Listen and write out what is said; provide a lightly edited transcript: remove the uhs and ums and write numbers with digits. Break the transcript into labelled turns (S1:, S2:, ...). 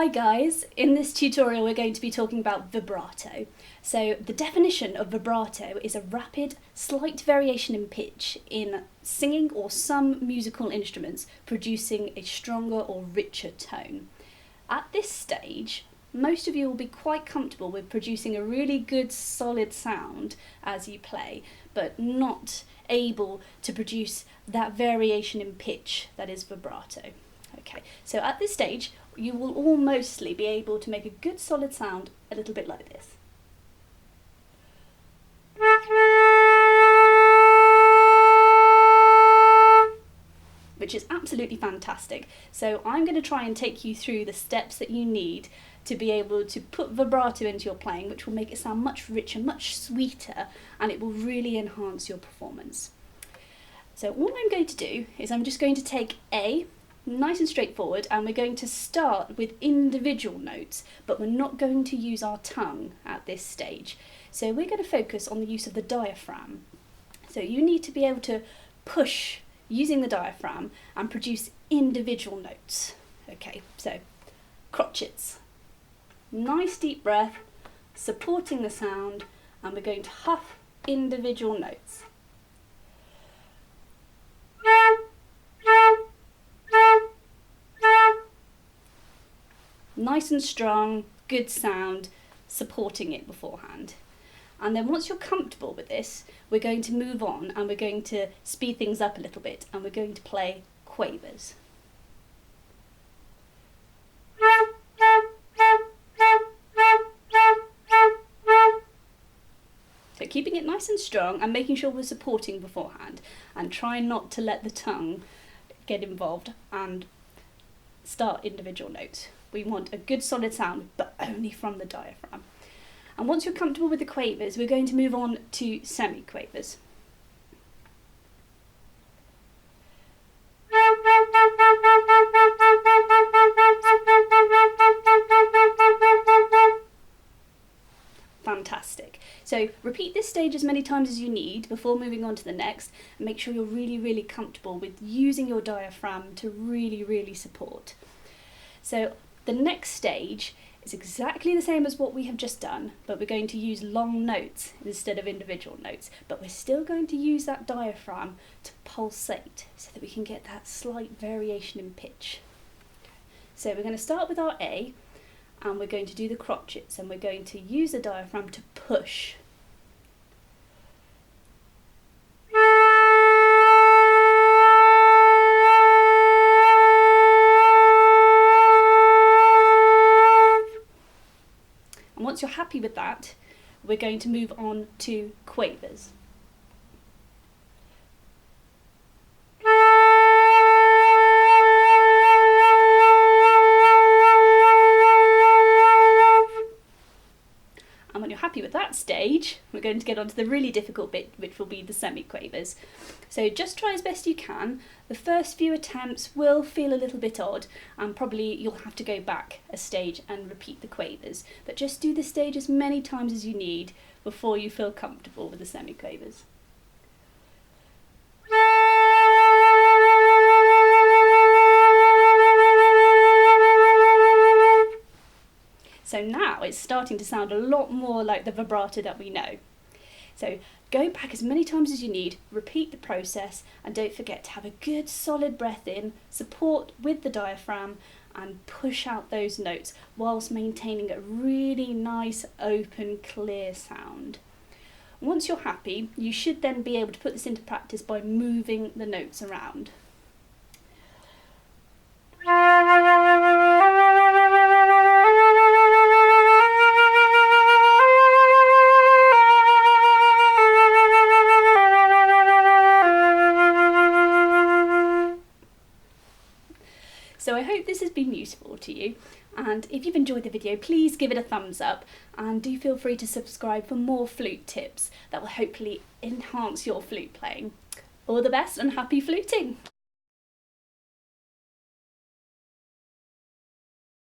S1: Hi guys, in this tutorial we're going to be talking about vibrato. So the definition of vibrato is a rapid, slight variation in pitch in singing or some musical instruments, producing a stronger or richer tone. At this stage, most of you will be quite comfortable with producing a really good solid sound as you play, but not able to produce that variation in pitch that is vibrato. Okay, so at this stage, you will all mostly be able to make a good solid sound a little bit like this. Which is absolutely fantastic. So I'm going to try and take you through the steps that you need to be able to put vibrato into your playing, which will make it sound much richer, much sweeter, and it will really enhance your performance. So all I'm going to do is I'm just going to take A, nice and straightforward, and we're going to start with individual notes, but we're not going to use our tongue at this stage. So we're going to focus on the use of the diaphragm. So you need to be able to push using the diaphragm and produce individual notes. Okay, so crotchets. Nice deep breath, supporting the sound, and we're going to huff individual notes. Nice and strong, good sound, supporting it beforehand. And then once you're comfortable with this, we're going to move on and we're going to speed things up a little bit and we're going to play quavers. So keeping it nice and strong and making sure we're supporting beforehand, and trying not to let the tongue get involved and start individual notes. We want a good solid sound, but only from the diaphragm. And once you're comfortable with the quavers, we're going to move on to semi-quavers. Fantastic. So repeat this stage as many times as you need before moving on to the next, and make sure you're really comfortable with using your diaphragm to really support. So the next stage is exactly the same as what we have just done, but we're going to use long notes instead of individual notes, but we're still going to use that diaphragm to pulsate so that we can get that slight variation in pitch. So we're going to start with our A, and we're going to do the crotchets, and we're going to use the diaphragm to push. And once you're happy with that, we're going to move on to quavers. And when you're happy with that stage, we're going to get on to the really difficult bit, which will be the semi-quavers. So just try as best you can. The first few attempts will feel a little bit odd, and probably you'll have to go back a stage and repeat the quavers. But just do the stage as many times as you need before you feel comfortable with the semi-quavers. So now it's starting to sound a lot more like the vibrato that we know. So go back as many times as you need, repeat the process, and don't forget to have a good solid breath in, support with the diaphragm, and push out those notes whilst maintaining a really nice, open, clear sound. Once you're happy, you should then be able to put this into practice by moving the notes around. So I hope this has been useful to you, and if you've enjoyed the video, please give it a thumbs up, and do feel free to subscribe for more flute tips that will hopefully enhance your flute playing. All the best and happy fluting!